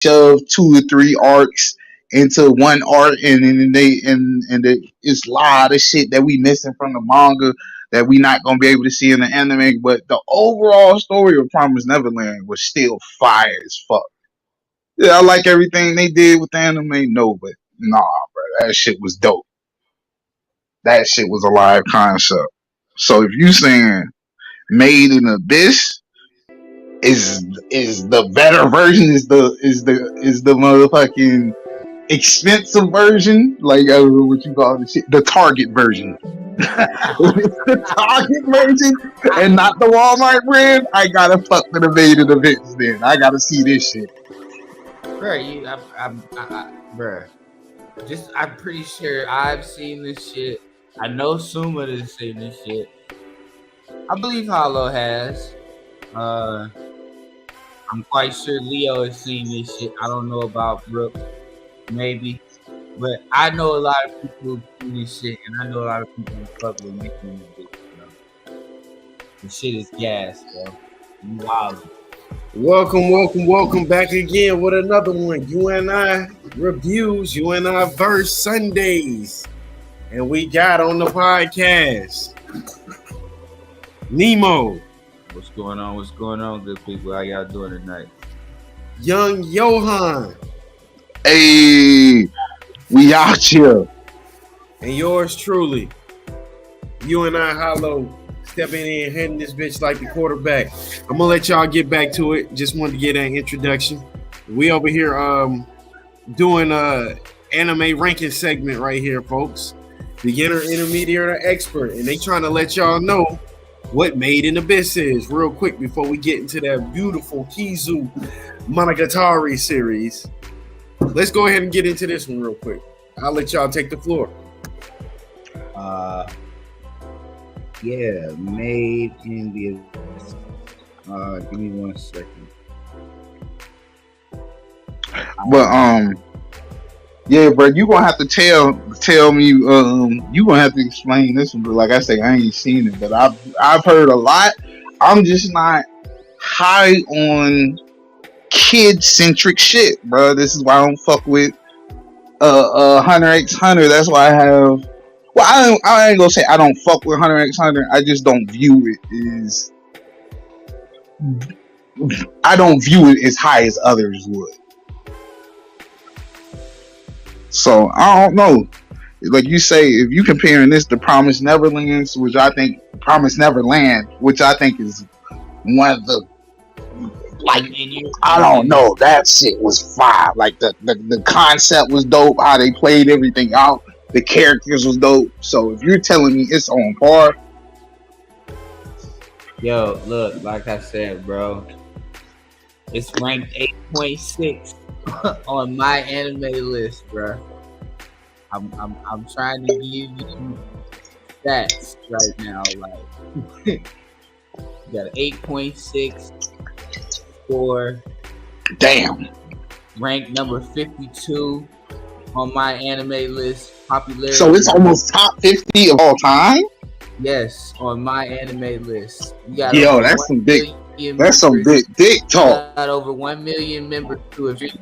shove 2 or 3 arcs into one arc, and then it's a lot of shit that we missing from the manga that we not gonna be able to see in the anime. But the overall story of Promised Neverland was still fire as fuck. Yeah, I like everything they did with the anime. No, but nah, bro, that shit was dope. That shit was a live concept. So if you saying Made in Abyss is the better version, is the motherfucking expensive version, like I don't know what you call it, the Target version. It's the Target version and not the Walmart brand. I gotta fuck with the Made in Abyss. Then I gotta see this shit. Bruh, I'm pretty sure I've seen this shit. I know Suma has seen this shit. I believe Hollow has. I'm quite sure Leo has seen this shit. I don't know about Brooke, maybe. But I know a lot of people who've seen this shit, and I know a lot of people who fuck with making this shit, bro. The shit is gas, bro. You wild. Welcome back again with another one. U.N.I reviews, U.N.I verse Sundays. And we got on the podcast Nemo. What's going on? What's going on, good people? How y'all doing tonight? Young Johan. Hey, we out here. And yours truly, U.N.I Hollow, stepping in, heading this bitch like the quarterback. I'm gonna let y'all get back to it. Just wanted to get an introduction. We over here doing anime ranking segment right here, folks. Beginner, intermediate, or expert, and they trying to let y'all know what Made in Abyss is real quick before we get into that beautiful Kizumonogatari series. Let's go ahead and get into this one real quick. I'll let y'all take the floor. Yeah, Made in the Abyss. Give me 1 second. But yeah, bro, you gonna have to tell me. You gonna have to explain this one. But like I say, I ain't seen it, but I've heard a lot. I'm just not high on kid centric shit, bro. This is why I don't fuck with Hunter x Hunter. That's why I have. Well, I ain't gonna say I don't fuck with Hunter x Hunter. I just don't view it as. I don't view it as high as others would. So I don't know. Like you say, if you comparing this to Promised Neverland, which I think is one of the I don't know, that shit was fire. Like the concept was dope, how they played everything out, the characters was dope. So if you're telling me it's on par, yo, look, like I said, bro, it's ranked 8.6 on my anime list, bro. I'm trying to give you stats right now. Like, you got an 8.6 score. Damn. Ranked number 52 on my anime list. Popularity. So it's almost top 50 of all time? Yes, on my anime list. Yo, that's some big. That's some big dick talk. Got over 1 million members to it.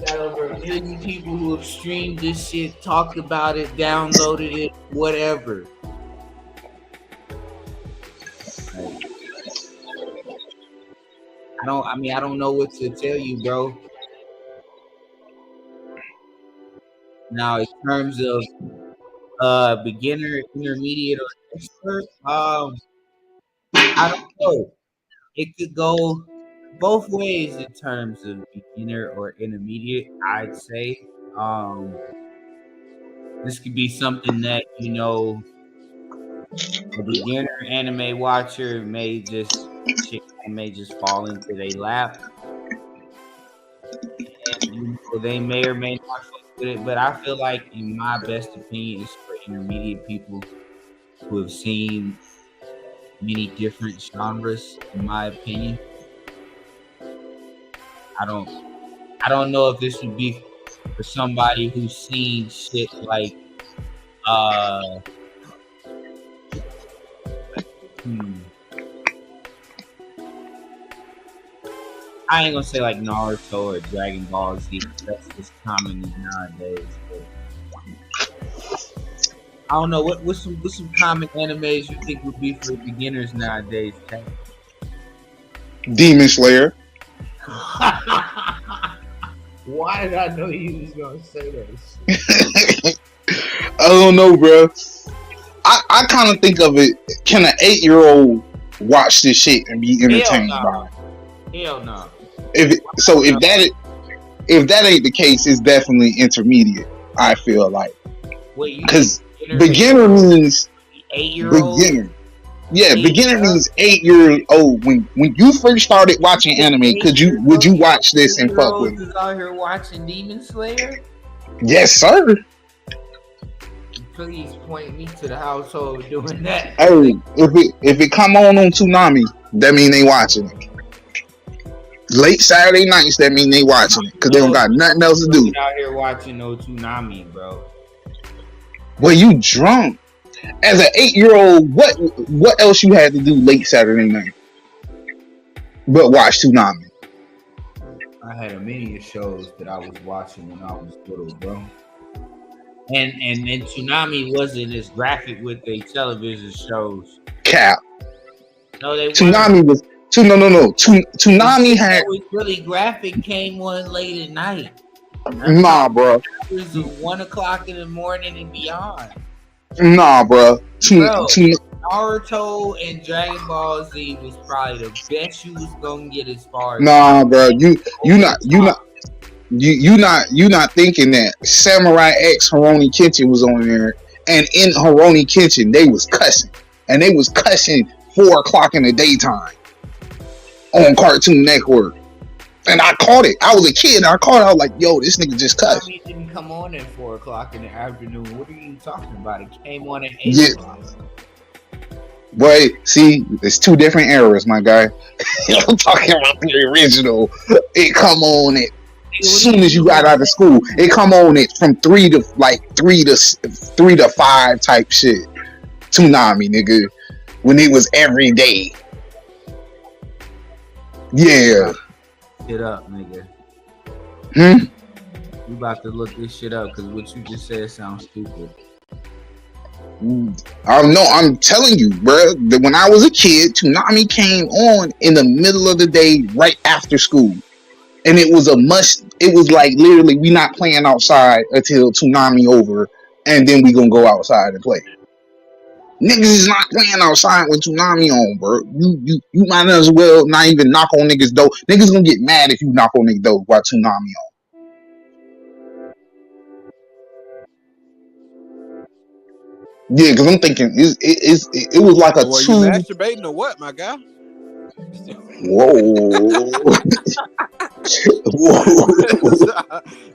Got over 1 million people who have streamed this shit, talked about it, downloaded it, whatever. I don't know what to tell you, bro. Now, in terms of beginner, intermediate, or expert, I don't know. It could go both ways in terms of beginner or intermediate, I'd say. This could be something that, a beginner anime watcher may just fall into their lap. And, they may or may not fuck with it, but I feel like, in my best opinion, it's for intermediate people who have seen many different genres, in my opinion. I don't know if this would be for somebody who's seen shit like I ain't gonna say like Naruto or Dragon Ball Z. That's just common nowadays. But I don't know what's some common animes you think would be for beginners nowadays. Kat? Demon Slayer. Why did I know you was gonna say that? I don't know, bro. I kind of think of it. Can an 8-year-old watch this shit and be entertained by it? Hell no. If that ain't the case, it's definitely intermediate. I feel like because beginner means 8-year-old. Beginner. Yeah, beginner means 8-year-old. When you first started watching anime, would you watch this and fuck with it? Is out here watching Demon Slayer? Yes, sir. Please point me to the household doing that. Hey, if it come on Toonami, that mean they watching it. Late Saturday nights, that mean they watching it because they don't got nothing else to do. Out here watching no Toonami, bro. Well, you drunk. As an 8-year-old, what else you had to do late Saturday night but watch Toonami? I had a many shows that I was watching when I was little, bro. And Toonami wasn't as graphic with their television shows. Cap. No, they Toonami was no. Toonami had was really graphic. Came on late at night. Nah, bro. It was 1 o'clock in the morning and beyond. Nah, bro. Naruto and Dragon Ball Z was probably the best you was gonna get as far as. Nah, bro. You not thinking that Samurai X Hironi Kenshin was on there, and in Hironi Kenshin they was cussing, and they was cussing 4 o'clock in the daytime on Cartoon Network, and I caught it. I was a kid, and I caught it. I was like, "Yo, this nigga just cussed." It didn't come on at 4 o'clock in the afternoon. What are you talking about? It came on at 8 o'clock. Boy, see, it's 2 different eras, my guy. I'm talking about the original. It come on at as soon as you got out of school. It come on it from 3 to 5 type shit. Toonami, nigga, when it was every day. Yeah. Shit up, nigga. You about to look this shit up because what you just said sounds stupid. I'm telling you, bro, that when I was a kid, Toonami came on in the middle of the day right after school. And it was a must. It was like literally we not playing outside until Toonami over, and then we gonna go outside and play. Niggas is not playing outside with Toonami on, bro. You might as well not even knock on niggas' door. Niggas gonna get mad if you knock on niggas' door while Toonami on. Yeah, because I'm thinking it was like a Well, 2. you masturbating or what, my guy? Whoa. Whoa.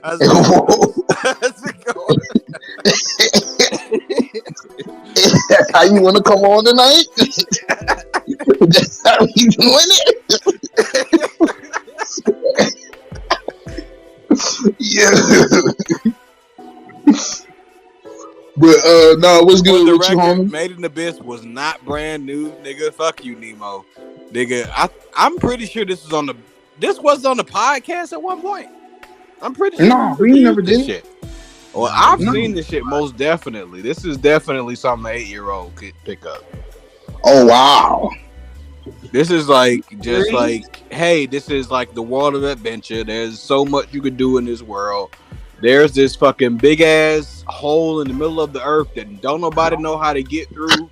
How's it going? That's how you want to come on tonight? That's how you doing it? Yeah. But no, what's good with you, homie? Made in Abyss was not brand new, nigga. Fuck you, Nemo, nigga. I'm pretty sure this was on the podcast at one point. I'm pretty sure. No, we never did this shit. Well, I've seen this shit most definitely. This is definitely something an 8-year-old could pick up. Oh wow. This is like just like, hey, this is like the world of adventure. There's so much you could do in this world. There's this fucking big ass hole in the middle of the earth that don't nobody know how to get through.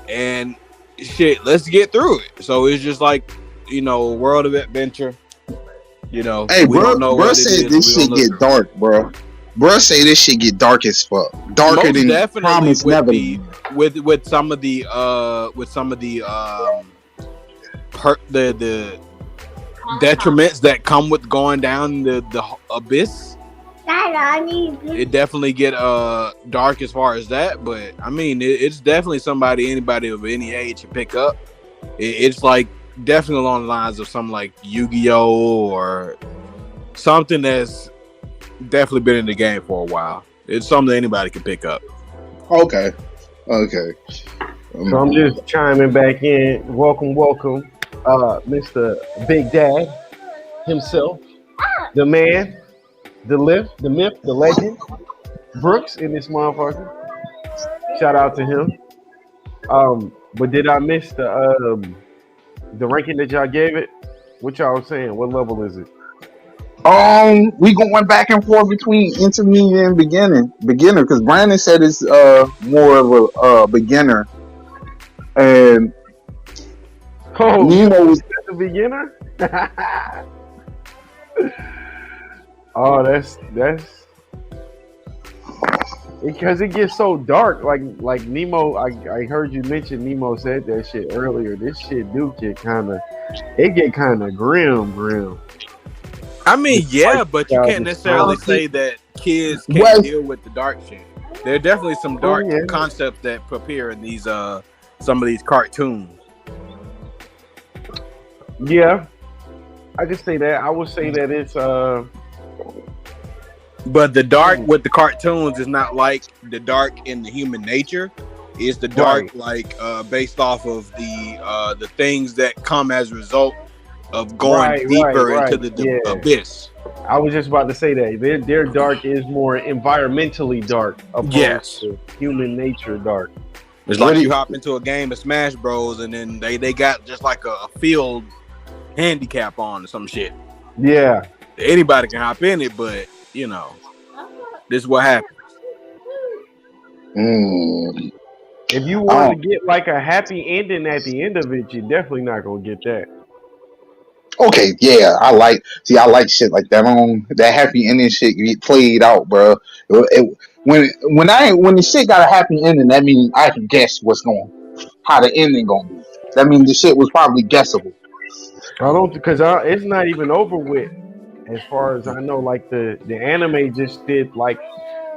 And shit, let's get through it. So it's just like, world of adventure. Hey, bro said this shit get dark, bro. Bro say this shit get dark as fuck. Darker than Promise Neverland. With some of the detriments that come with going down the abyss. It definitely get dark as far as that, but I mean it's definitely anybody of any age to pick up. It's like definitely along the lines of something like Yu-Gi-Oh or something that's definitely been in the game for a while. It's something anybody can pick up. Okay. So I'm just chiming back in. Welcome, Mr. Big Dad. himself, the man, the lift, the myth, the legend, Brooks in this motherfucker. Shout out to him. But did I miss the ranking that y'all gave it? What y'all was saying? What level is it? We going back and forth between intermediate and beginner, because Brandon said it's more of a beginner, and Oh, Nemo was the beginner. Oh, that's because it gets so dark. Like Nemo, I heard you mention Nemo said that shit earlier. This shit do get kind of grim. I mean, yeah, but you can't the necessarily sound. say that kids can't Well- deal with the dark shit. There are definitely some dark yeah. concepts that appear in these some of these cartoons. Yeah, I just say that. I would say that it's But the dark with the cartoons is not like the dark in the human nature. It's the dark based off of the things that come as a result of going deeper into the abyss. I was just about to say that their dark is more environmentally dark opposed to human nature dark. It's like you hop into a game of Smash Bros. And then they got just like a field handicap on or some shit. Yeah. Anybody can hop in it, but you know, this is what happens. If you want to get like a happy ending at the end of it, you're definitely not gonna get that. okay. Yeah, I like shit like that. That happy ending shit get played out, bro. When the shit got a happy ending, that means I can guess how the ending gonna be. That means the shit was probably guessable. I don't because it's not even over with. As far as I know, like the anime just did like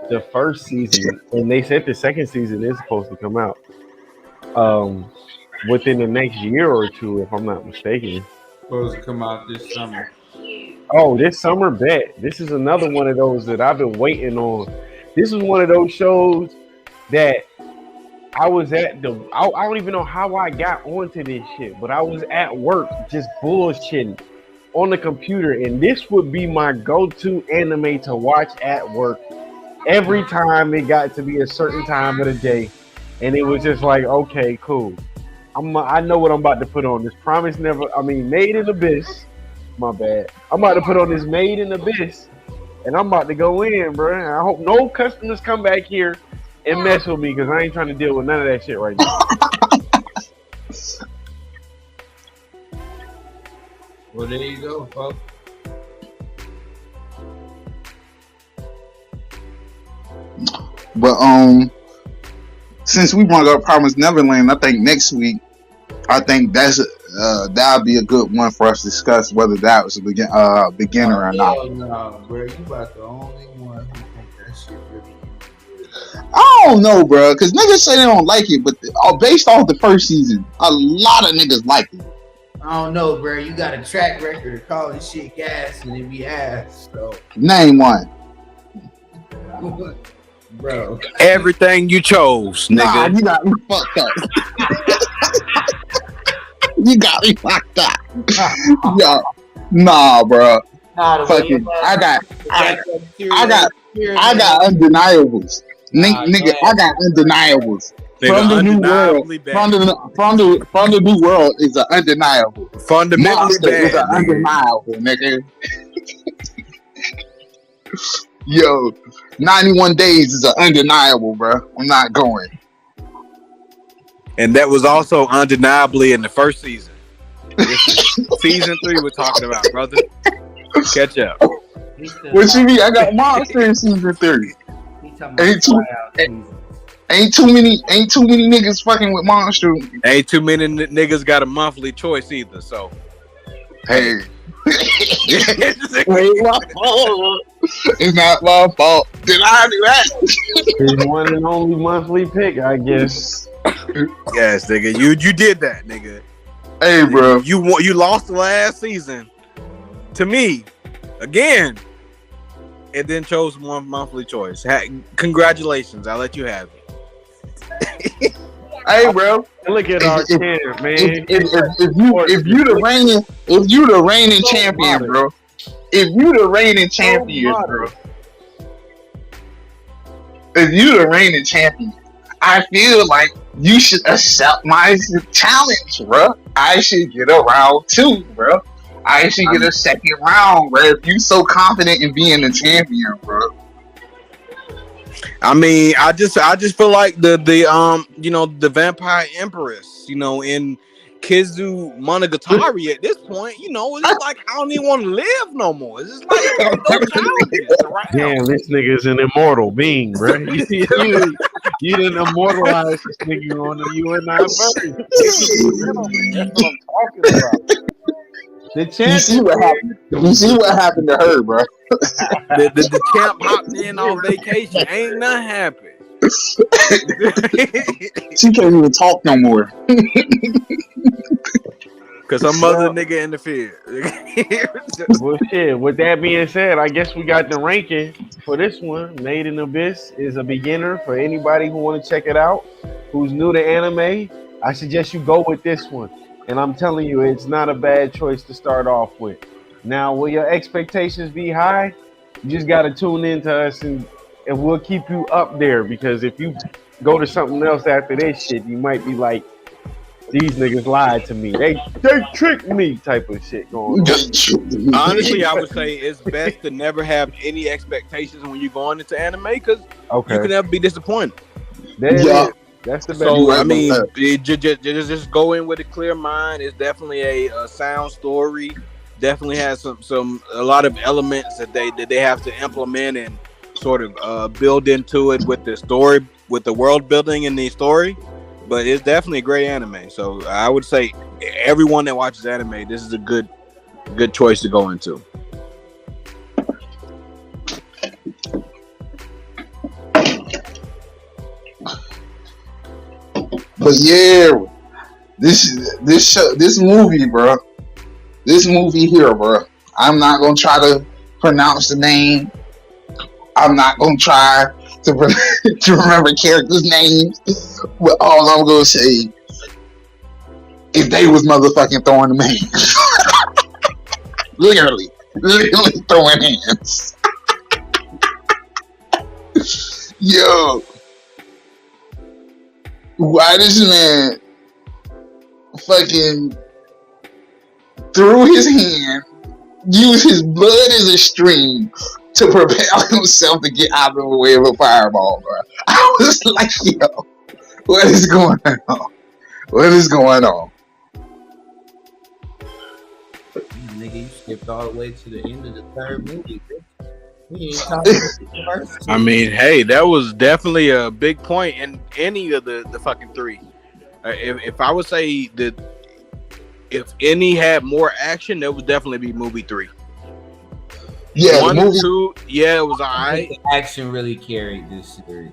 the first season, and they said the second season is supposed to come out within the next year or two, if I'm not mistaken. Supposed to come out this summer. Oh, this summer, bet. This is another one of those that I've been waiting on. This is one of those shows that I was at I don't even know how I got onto this shit, but I was at work just bullshitting on the computer, and this would be my go-to anime to watch at work every time it got to be a certain time of the day, and it was just like, okay, cool. I know what I'm about to put on. This Made in Abyss. My bad. I'm about to put on this Made in Abyss, and I'm about to go in, bro. And I hope no customers come back here and mess with me, because I ain't trying to deal with none of that shit right now. Well, there you go, folks. But since we brought up Promised Neverland, I think next week, that'll be a good one for us to discuss whether that was a beginner or not. No, bro, you about the only one who think that shit really good. I don't know, bro, because niggas say they don't like it, but based off the first season, a lot of niggas like it. I don't know, bro. You got a track record of calling shit gas and it be ass. So, Name one. bro. Everything you chose, nigga. Nah, you got me fucked up. You got me fucked up. Yeah. Nah, bro. Fucking, I got undeniables. Nigga, I got undeniables. From the new world, from the new world is an undeniable. Fundamentally Monster bad. is an undeniable, nigga. Yo, 91 days is an undeniable, bro. I'm not going. And that was also undeniably in the first season. Season 3 we're talking about, brother. Catch up. What you mean? I got Monster in season 3. Ain't too many niggas fucking with Monster. Ain't too many niggas got a monthly choice either, so. Hey. It's not my fault. Did I do that? His one and only monthly pick, I guess. Yes, nigga. You did that, nigga. Hey, bro. You lost the last season to me again, and then chose one monthly choice. Congratulations. I'll let you have it. Hey, bro. Look at our If, champ, man. if you the reigning So champion, modest. bro. If you the reigning So champion, bro. modest. If you the reigning champion, I feel like you should accept my challenge, bro. I should get a round two, bro. I should get a second round, bro. If you so confident in being the champion, bro. I mean, I just feel like the the Vampire Empress, in Kizumonogatari at this point, it's like I don't even want to live no more. It's just like no challenges around. Damn, this nigga is an immortal being, bro. You didn't immortalize this nigga on the U.N.I version. That's what I'm talking about. The champ. You see what happened to her, bro. The champ hopped in on vacation. Ain't nothing happened. She can't even talk no more. Cause some other nigga interfered. Well, shit. With that being said, I guess we got the ranking for this one. Made in Abyss is a beginner for anybody who want to check it out. Who's new to anime? I suggest you go with this one. And I'm telling you, it's not a bad choice to start off with. Now, will your expectations be high? You just got to tune into us and we'll keep you up there, because if you go to something else after this shit, you might be like, these niggas lied to me. They tricked me type of shit going on. Honestly, I would say it's best to never have any expectations when you're going into anime, because you can never be disappointed. That's the best. So, I mean, just go in with a clear mind. It's definitely a sound story. Definitely has a lot of elements that they have to implement and sort of build into it with the story, with the world building in the story. But it's definitely a great anime. So I would say everyone that watches anime, this is a good choice to go into. But yeah, this movie, bro. This movie here, bro. I'm not gonna try to pronounce the name. I'm not gonna try to remember characters' names. But all I'm gonna say, if they was motherfucking throwing them hands, literally throwing hands. Yo, why this man fucking threw his hand, used his blood as a string to propel himself to get out of the way of a fireball, bro? I was like, yo, what is going on? What is going on? Nigga, you skipped all the way to the end of the third movie. We ain't talking about the first two. I mean, hey, that was definitely a big point in any of the fucking three. If I would say that if any had more action, that would definitely be movie 3. Yeah, 1 and 2, yeah, it was alright. The action really carried this series.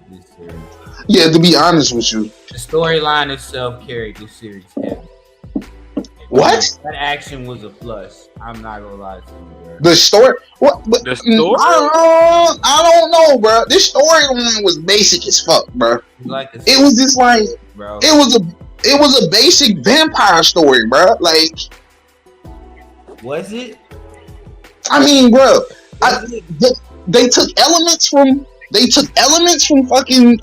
Yeah, to be honest with you, The storyline itself carried this series heavy. what? That action was a plus. I'm not gonna lie to you, bro. The story? What? But, The story? I don't know, bro. This storyline was basic as fuck, bro. Like It was just like bro. it was a basic vampire story, bro. Like, Was it? I mean, bro, they took elements from fucking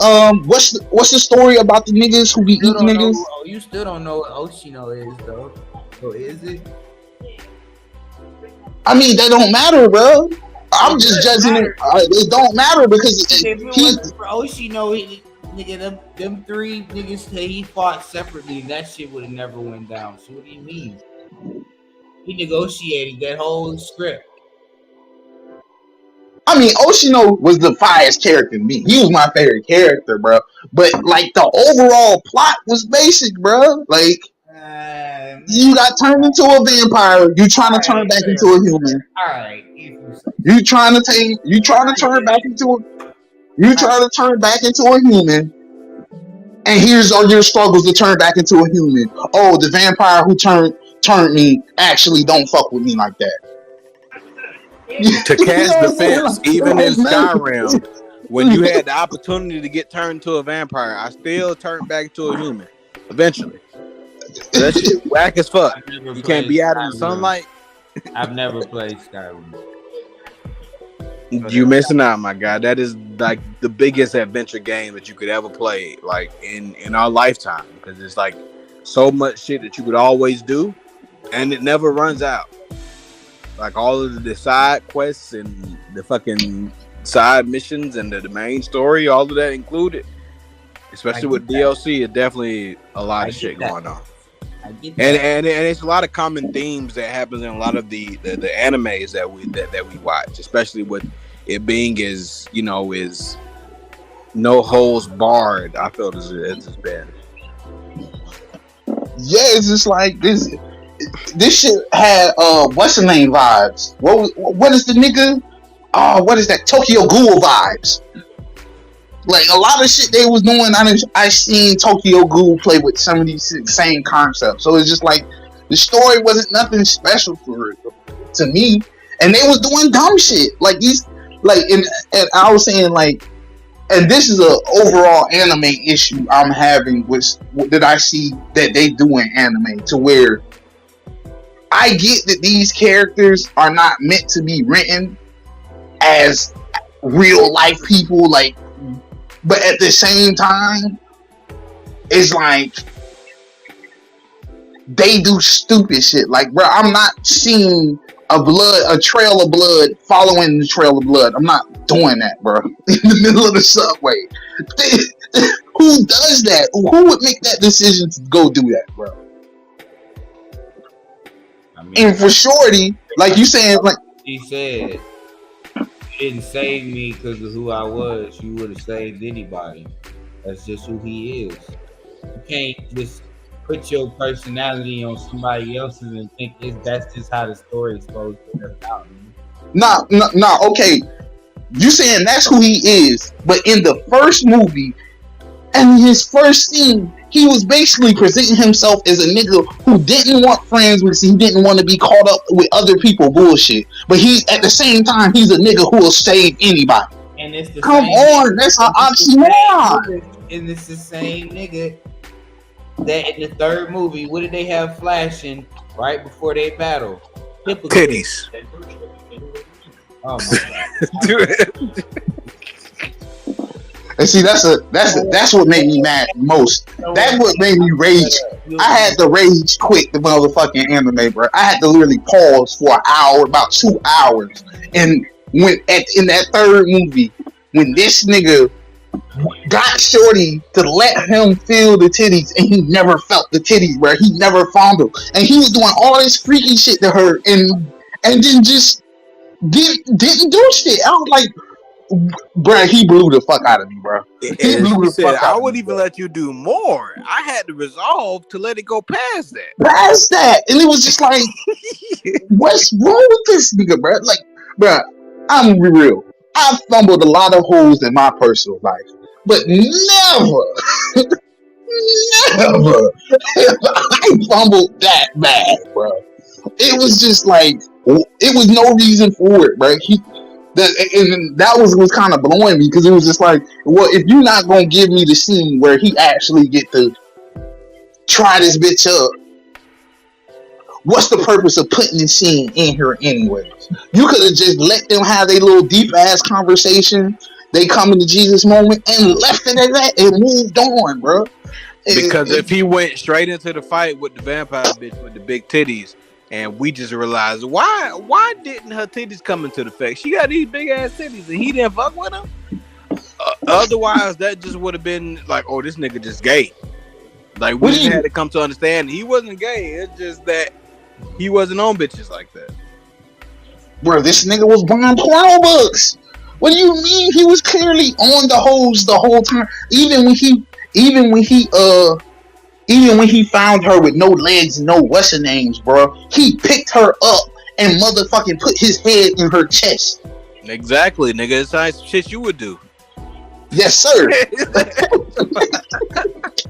what's the story about the niggas who be eating niggas? You still don't know what Oshino is though. So is it? I mean, they don't matter, bro. I'm just judging it. It don't matter because If it wasn't for Oshino, nigga, them 3 niggas that he fought separately, that shit would have never went down. So what do you mean? He negotiated that whole script. I mean, Oshino was the finest character to me. He was my favorite character, bro. But like the overall plot was basic, bro. Like you got turned into a vampire. You trying to turn back into a human. All right. You trying to turn back into a human. And here's all your struggles to turn back into a human. Oh, the vampire who turned me actually don't fuck with me like that. To cast defense, even in Skyrim, when you had the opportunity to get turned to a vampire, I still turned back to a human. eventually. That shit whack as fuck. I've never You can't played be out in the Skyrim. sunlight. I've never played Skyrim. You missing out, my guy. That is like the biggest adventure game that you could ever play, like in our lifetime, because it's like so much shit that you could always do, and it never runs out. Like all of the side quests and the fucking side missions and the main story, all of that included. Especially with DLC, it's definitely a lot of shit going on. And it's a lot of common themes that happens in a lot of the animes that we watch, especially with it being is no holds barred. I feel it's bad. Yeah, it's just like this shit had what's the name vibes. What is the nigga? What is that? Tokyo Ghoul vibes. Like a lot of shit they was doing, I seen Tokyo Ghoul play with some of these same concepts. So it's just like the story wasn't nothing special for it to me, and they was doing dumb shit like these. Like and I was saying like, and this is a overall anime issue I'm having with that I see that they do in anime, to where I get that these characters are not meant to be written as real life people, like. But at the same time, it's like they do stupid shit. Like, bro, I'm not seeing a trail of blood following the trail of blood. I'm not doing that, bro. In the middle of the subway. Who does that? Who would make that decision to go do that, bro? I mean, and for Shorty, like you saying, like he said, you didn't save me because of who I was. You would have saved anybody. That's just who he is. You can't just put your personality on somebody else's and think that's just how the story is supposed to work out. Nah, okay. You saying that's who he is, but in the first movie and his first scene, he was basically presenting himself as a nigga who didn't want friends with, he didn't want to be caught up with other people bullshit. But he's at the same time, he's a nigga who will save anybody. And it's the come on, that's an oxymoron. And it's the same nigga that in the third movie, what did they have flashing right before they battle? Titties. Oh my god, dude. And see, that's what made me mad most. That's what made me rage. I had to rage quit the motherfucking anime, bro. I had to literally pause for an hour, about 2 hours. And when in that third movie, when this nigga got Shorty to let him feel the titties, and he never felt the titties, bro. He never found them, and he was doing all this freaky shit to her, and then just didn't do shit. I was like, bro, he blew the fuck out of me, bro. He blew the fuck out I wouldn't even let you do more. I had to resolve to let it go past that. And it was just like, what's wrong with this nigga, bro? Like, bro, I'm gonna be real. I've fumbled a lot of holes in my personal life, but never I fumbled that bad, bro. It was just like, it was no reason for it, bro. And that was kind of blowing me, because it was just like, well, if you're not gonna give me the scene where he actually get to try this bitch up, what's the purpose of putting this scene in here anyways? You could have just let them have their little deep ass conversation, they come into Jesus moment, and left it at that and moved on, bro. Because if he went straight into the fight with the vampire bitch with the big titties, and we just realized why didn't her titties come into the effect? She got these big ass titties, and he didn't fuck with them. Otherwise, that just would have been like, oh, this nigga just gay. Like, we just had to come to understand he wasn't gay. It's just that he wasn't on bitches like that. Bro, this nigga was buying porno books. What do you mean? He was clearly on the hose the whole time. Even when he found her with no legs and no what's her names, bro, he picked her up and motherfucking put his head in her chest. Exactly, nigga. It's the shit you would do. Yes, sir.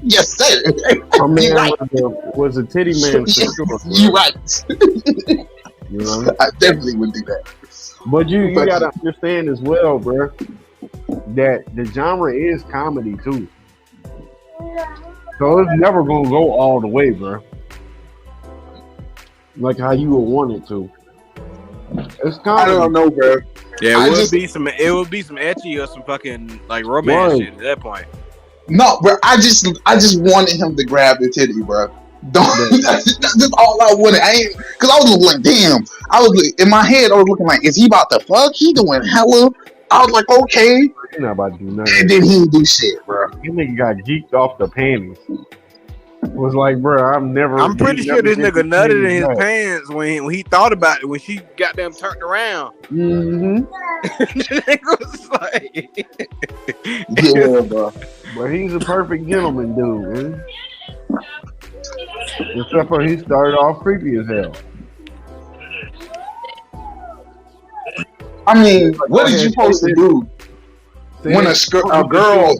Yes, sir. My man was a titty man for sure. Bro. You right. You know? I definitely would do that. But you gotta understand as well, bro, that the genre is comedy too. So it's never gonna go all the way, bro. Like how you would want it to. It's I comedy. don't know, bro. Yeah, I it would just be some etchy or some fucking like romance Right. shit at that point. no, bro. I just wanted him to grab the titty, bro. Don't. Right. That's all I wanted. I ain't because I was looking like, damn. I was in my head. I was looking like, is he about to fuck? He doing hella. I was like, okay, You're not about to do nothing. and then he didn't do shit, bro. This nigga got geeked off the panties. Was like, bro, I'm pretty sure this nigga nutted in his pants when he thought about it when she got them turned around. Mm-hmm. The nigga was like, Yeah, bro. But he's a perfect gentleman, dude, man. Except for he started off creepy as hell. I mean, what is you supposed to do when a girl?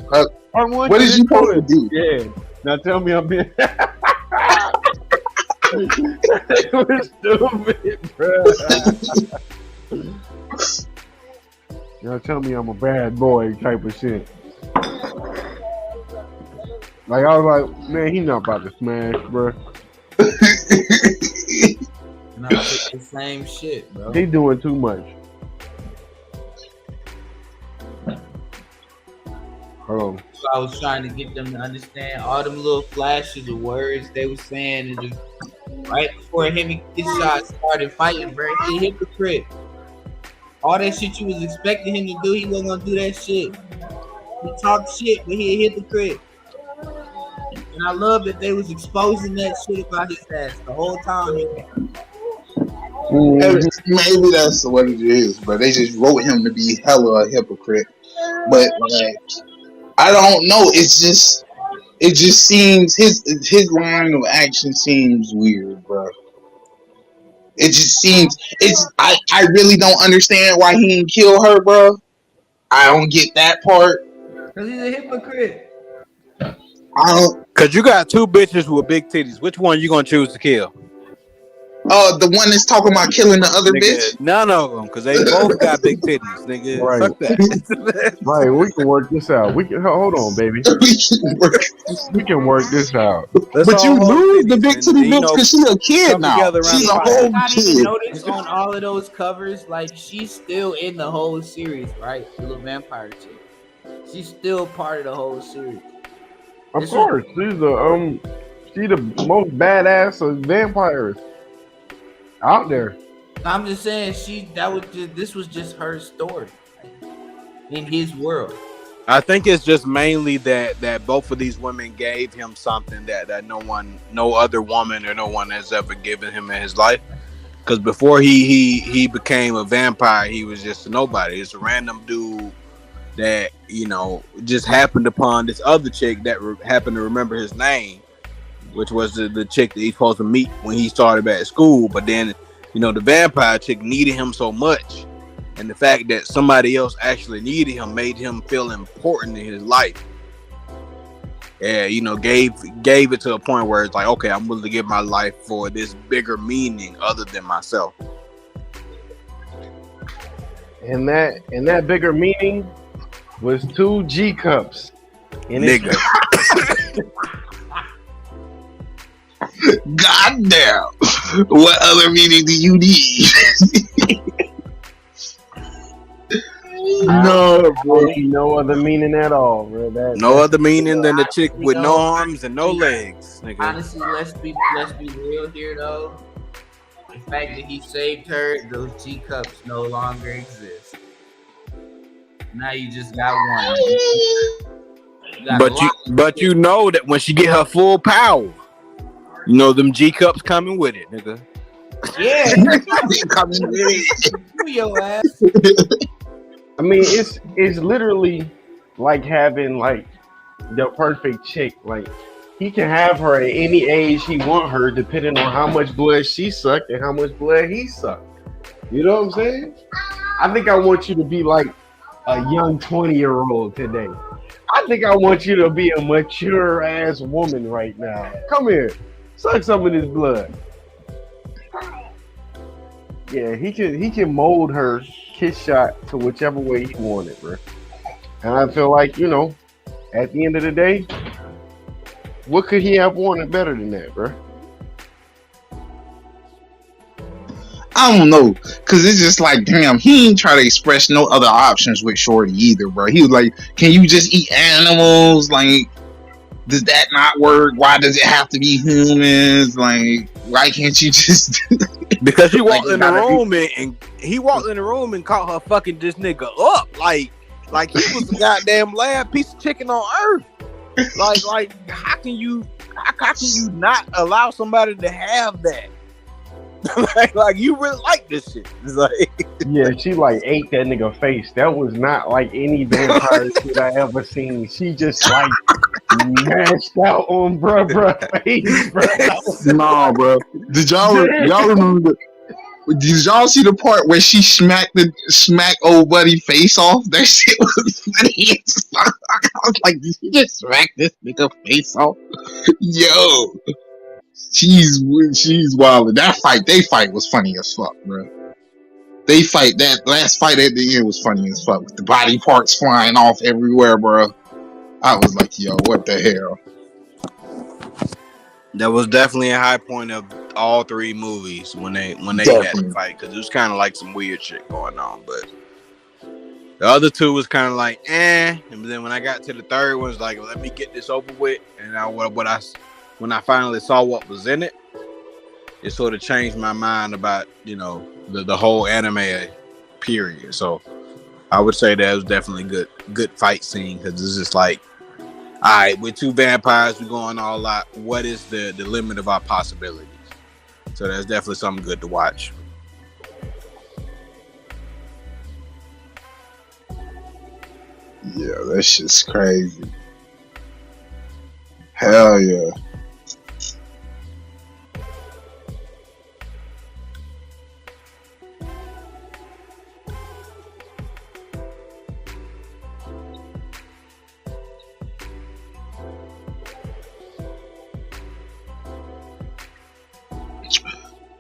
What is you supposed to do? Yeah. Now tell me I'm being. It was stupid, bro. Now tell me I'm a bad boy type of shit. Like I was like, man, he not about to smash, bro. No, it's the same shit, bro. He doing too much. Hold on. So I was trying to get them to understand all them little flashes of words they were saying, and just right before him and Kishot started fighting, bro, he a hypocrite. All that shit you was expecting him to do, he wasn't gonna do that shit. He talked shit, but he a hypocrite. And I love that they was exposing that shit about his ass the whole time. Maybe that's what it is, but they just wrote him to be hella a hypocrite. But like, I don't know. It just seems his line of action seems weird, bro. It just seems I really don't understand why he didn't kill her, bro. I don't get that part. Cause he's a hypocrite. I don't. cause you got two bitches with big titties. Which one you gonna choose to kill? The one that's talking about killing the other Nigga, bitch. none of them, cause they both got big titties, nigga. Right. Fuck that. Right, we can work this out. We can hold on, baby. We can work this out. But you lose the big titty bitch because she's a kid now. She's a whole Not even kid. notice on all of those covers, like she's still in the whole series, right? The little vampire chick. She's still part of the whole series. Of course, she's the most badass of vampires out there. I'm just saying this was just her story in his world. I think it's just mainly that both of these women gave him something that no other woman or no one has ever given him in his life. Because before he became a vampire, he was just a nobody. It's a random dude that just happened upon this other chick that happened to remember his name, which was the chick that he's supposed to meet when he started back at school. But then, the vampire chick needed him so much, and the fact that somebody else actually needed him made him feel important in his life. Yeah, gave it to a point where it's like, okay, I'm willing to give my life for this bigger meaning other than myself. And that bigger meaning was 2 G cups. Nigga. God damn. What other meaning do you need? No, bro. No other meaning at all, bro. No other meaning than the chick with no arms and no legs, nigga. Honestly, let's be real here though. The fact that he saved her, those G cups no longer exist. Now you just got one. But you know that when she get her full power, them G cups coming with it, nigga. Yeah, Coming do your ass. I mean, it's literally like having like the perfect chick. Like he can have her at any age he want her, depending on how much blood she sucked and how much blood he sucked. You know what I'm saying? I think I want you to be like a young 20-year-old today. I think I want you to be a mature ass woman right now. Come here, suck some of this blood. Yeah, he can mold her kiss shot to whichever way he wanted, bro. And I feel like, at the end of the day, What could he have wanted better than that, bro? I don't know, cause it's just like, damn, he ain't try to express no other options with Shorty either, bro. He was like, can you just eat animals? Like, does that not work? Why does it have to be humans? Like, why can't you just? Because he Like, walked in the room and he walked in the room and caught her fucking this nigga up, like he was the goddamn last piece of chicken on earth. Like how can you not allow somebody to have that? like you really like this shit. It's like, Yeah, she like ate that nigga face. That was not like any vampire shit I ever seen. She just like mashed out on bruh face, bro. Nah, bro. Did y'all remember? Did y'all see the part where she smacked old buddy face off? That shit was funny as fuck. I was like, did you just smack this nigga face off? Yo, she's wild. That fight was funny as fuck, bro. That last fight at the end was funny as fuck. With the body parts flying off everywhere, bro. I was like, yo, what the hell? that was definitely a high point of all three movies when they had the fight, because it was kind of like some weird shit going on. But the other two was kind of like, and then when I got to the third one, it was like, let me get this over with. And when I finally saw what was in it, it sort of changed my mind about, you know, the whole anime period. So I would say that was definitely good fight scene, because it's just like, all right, we're two vampires, we're going all out. What is the limit of our possibilities? So that's definitely something good to watch. Yeah, that shit's crazy. Hell yeah.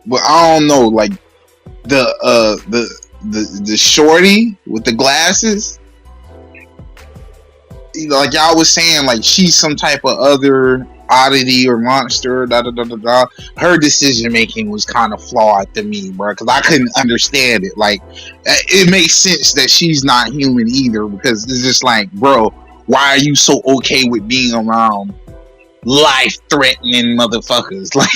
But I don't know, like the shorty with the glasses, like y'all was saying, like she's some type of other oddity or monster. Da da da da da. Her decision making was kind of flawed to me, bro, because I couldn't understand it. Like, it makes sense that she's not human either, because it's just like, bro, why are you so okay with being around life-threatening motherfuckers? Like,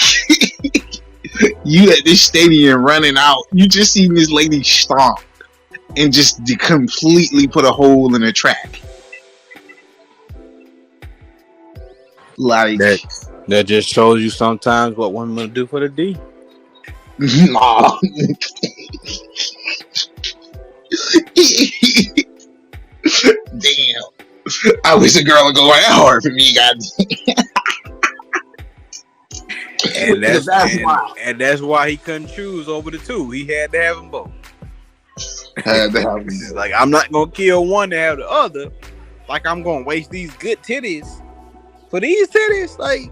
you at this stadium running out, you just seen this lady stomp and just completely put a hole in the track. Like, that just shows you sometimes what women will do for the D. nah. Damn. I wish a girl would go that hard for me, goddamn. And that's why he couldn't choose over the two. He had to have them both. Had to have them. Like, I'm not gonna kill one to have the other. Like, I'm gonna waste these good titties for these titties. Like,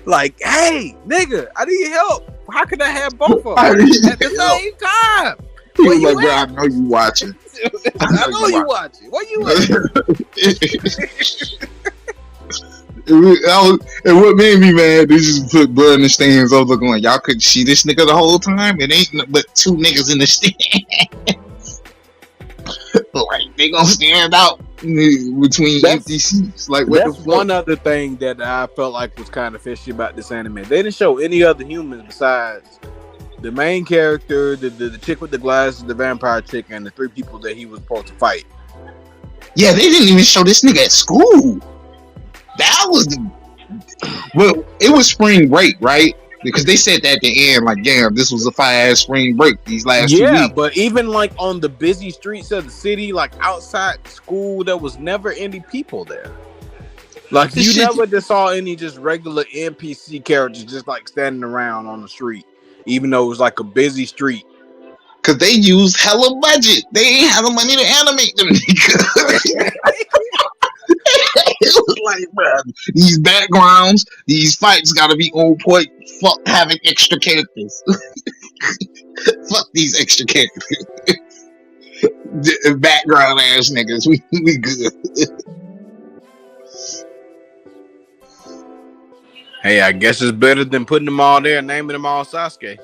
like, hey, nigga, I need help. How can I have both of them at the same time? He was like, bro, I know you watching. I know you watching. Where you at? And what made me mad, they just put blood in the stands. I was looking like, y'all couldn't see this nigga the whole time? It ain't but two niggas in the stands. Like, they gonna stand out between empty seats. Like, what the fuck? One other thing that I felt like was kind of fishy about this anime. They didn't show any other humans besides the main character, the chick with the glasses, the vampire chick, and the three people that he was supposed to fight. Yeah, they didn't even show this nigga at school. That was well, it was spring break, right? Because they said that at the end, like, damn, this was a fire-ass spring break these last 2 weeks. Yeah, but even like on the busy streets of the city, like outside school, there was never any people there. Like, you never just saw any just regular NPC characters just like standing around on the street, even though it was like a busy street. Cause they used hella budget. They ain't have the money to animate them niggas. It was like, bro, these backgrounds, these fights gotta be on point. Fuck having extra characters. Fuck these extra characters. Background ass niggas. We good. Hey, I guess it's better than putting them all there and naming them all Sasuke.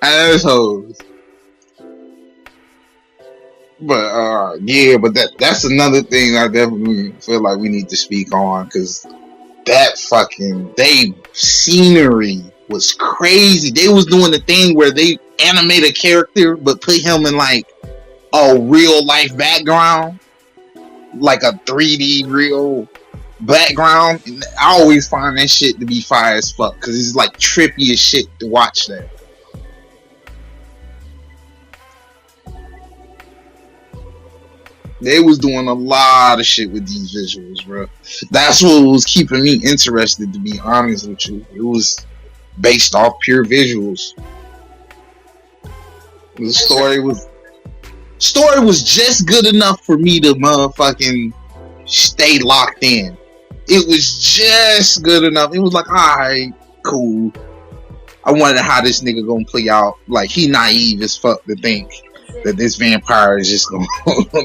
Assholes. But yeah, but that's another thing I definitely feel like we need to speak on, because that fucking scenery was crazy. They was doing the thing where they animate a character but put him in like a real life background, like a 3D real background. I always find that shit to be fire as fuck, because it's like trippy as shit to watch that. They was doing a lot of shit with these visuals, bro. That's what was keeping me interested, to be honest with you. It was based off pure visuals. The story was just good enough for me to motherfucking stay locked in. It was just good enough. It was like, alright, cool. I wonder how this nigga gonna play out. Like, he naive as fuck to think that this vampire is just gonna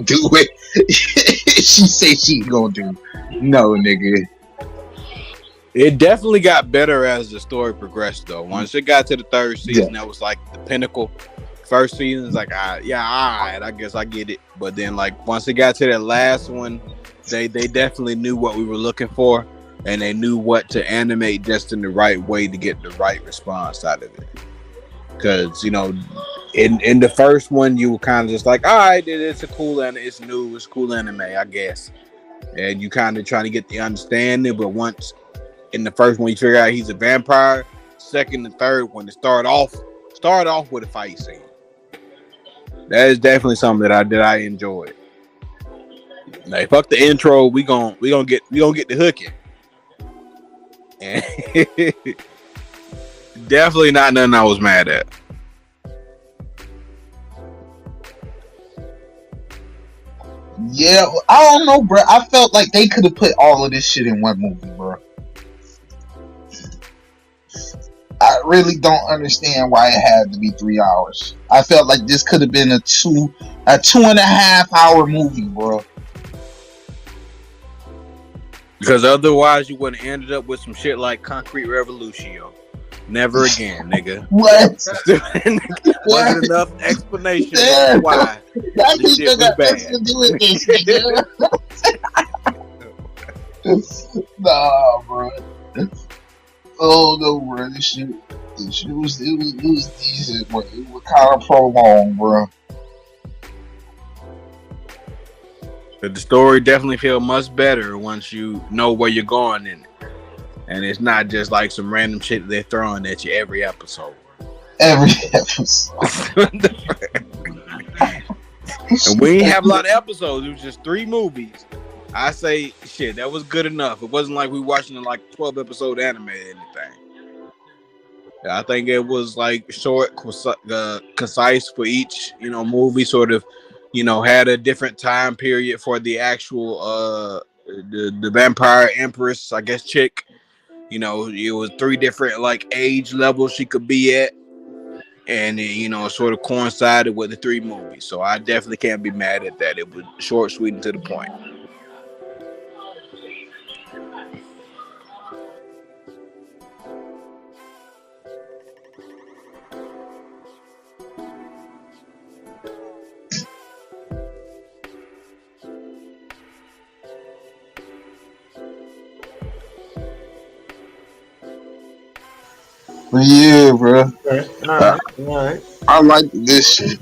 do it. She say she gonna do. No, nigga. It definitely got better as the story progressed, though. Once it got to the third season, that was like the pinnacle. First season is like, yeah, all right, I guess I get it. But then, like, once it got to that last one, they definitely knew what we were looking for, and they knew what to animate just in the right way to get the right response out of it. Because, you know, in the first one, you were kind of just like, all right, it's a cool anime, it's new, it's cool anime, I guess. And you kind of trying to get the understanding, but once in the first one you figure out he's a vampire, second and third one, it start off with a fight scene. That is definitely something that I enjoyed. Like, fuck the intro, we gonna get the hooking. And definitely not nothing I was mad at. Yeah, I don't know, bro. I felt like they could have put all of this shit in one movie, bro. I really don't understand why it had to be 3 hours. I felt like this could have been a 2.5 hour movie, bro. Because otherwise you would have ended up with some shit like Concrete Revolution, yo. Never again, nigga. What? Wasn't enough explanation why that this shit was bad. to do with this, nigga. Nah, bro. Oh no, bro. This shit was decent, but it was kind of prolonged, bro. But the story definitely feels much better once you know where you're going in it. And it's not just like some random shit they're throwing at you every episode. Every episode. And we didn't have a lot of episodes. It was just 3 movies. I say, shit, that was good enough. It wasn't like we watching like 12 episode anime or anything. I think it was like short, concise for each, you know, movie. Sort of, you know, had a different time period for the actual the vampire empress, I guess, chick. You know, it was 3 different like age levels she could be at, and it, you know, sort of coincided with the 3 movies. So I definitely can't be mad at that. It was short, sweet, and to the point. But yeah, bro. Alright. I like this shit.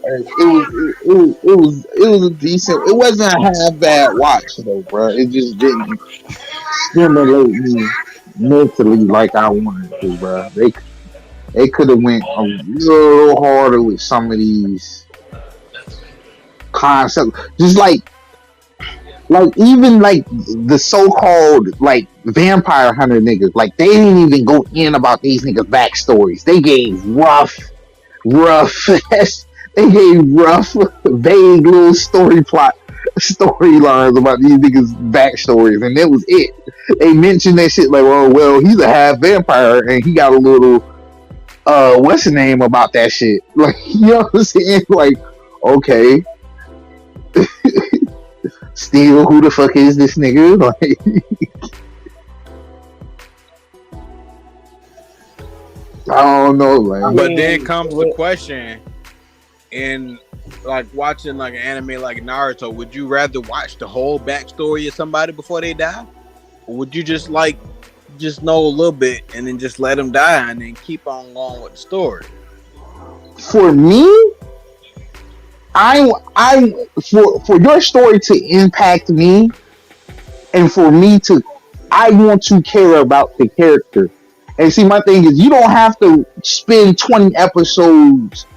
It was a decent. It wasn't a half bad watch though, bro. It just didn't stimulate me mentally like I wanted to, bro. They could have went a little harder with some of these concepts. Just like even like the so-called like vampire hunter niggas, like they didn't even go in about these niggas' backstories. They gave rough, they gave rough, vague little storylines about these niggas' backstories, and that was it. They mentioned that shit like, oh well, he's a half vampire and he got a little what's the name about that shit? Like, you know what I'm saying? Like, okay. Still, who the fuck is this nigga? Like, I don't know, I like. But then mean, comes the question, in like watching like an anime like Naruto, would you rather watch the whole backstory of somebody before they die, or would you just know a little bit and then just let them die and then keep on going with the story? For me, I for your story to impact me, and for me to, I want to care about the character. And see, my thing is, you don't have to spend 20 episodes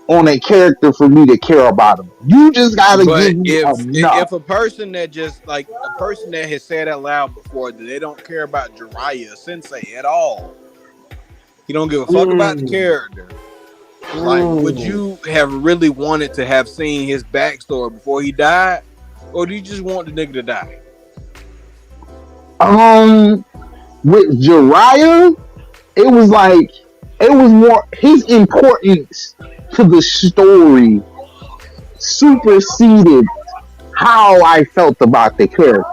on a character for me to care about him. You just gotta But give me enough. if a person that just like a person that has said out loud before that they don't care about Jiraiya Sensei at all, he don't give a fuck about the mm, character. Like, would mm. you have really wanted to have seen his backstory before he died, or do you just want the nigga to die? Um, with Jiraiya, it was like, it was more his importance to the story superseded how I felt about the character.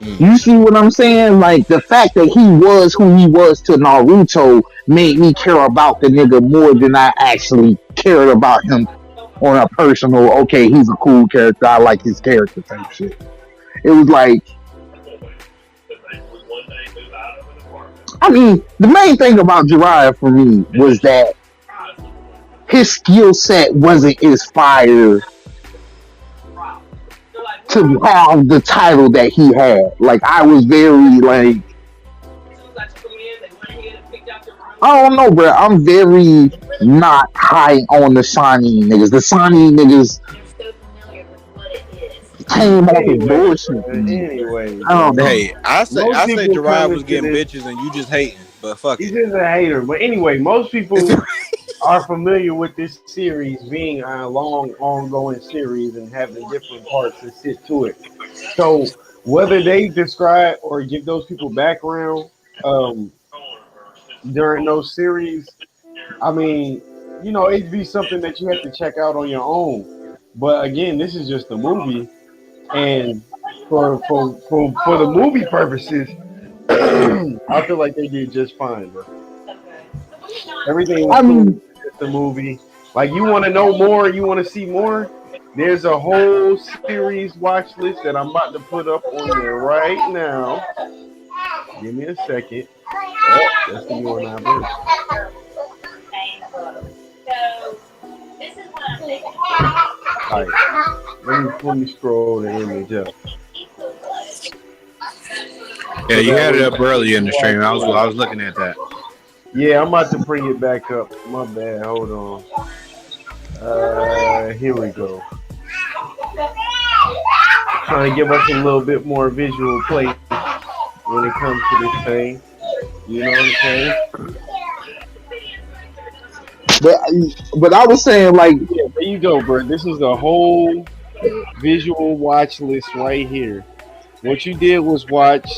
Mm. You see what I'm saying? Like, the fact that he was who he was to Naruto made me care about the nigga more than I actually cared about him on a personal, okay, he's a cool character, I like his character type shit. It was like, I mean, the main thing about Jiraiya for me was that his skill set wasn't as fire to have the title that he had. Like, I was very like, I don't know, bro. I'm very not high on the Shawnee niggas. The Shawnee niggas came off as bullshit to me. Anyway, I don't know. Hey, I say most people Jiraiya come was into getting this. bitches and you just hating, but fuck He's it. just a hater. But anyway, most people are familiar with this series being a long, ongoing series and having different parts that sit to it. So whether they describe or give those people background um, during those series, I mean, it'd be something that you have to check out on your own. But again, this is just a movie, and for the movie purposes, I feel like they did just fine, bro. Everything was I cool. mean, Just the movie. Like, you want to know more, you want to see more. There's a whole series watch list that I'm about to put up on there right now. Give me a second. Oh, that's the U.N.I version. All right, let me scroll the image up. Yeah, So you that had way it you up can earlier in the watch stream. it I live. was looking at that. Yeah, I'm about to bring it back up. My bad. Hold on. Here we go. Trying to give us a little bit more visual play when it comes to this thing. You know what I'm saying? but but I was saying, like, Yeah, there you go, bro. This is the whole visual watch list right here. What you did was watch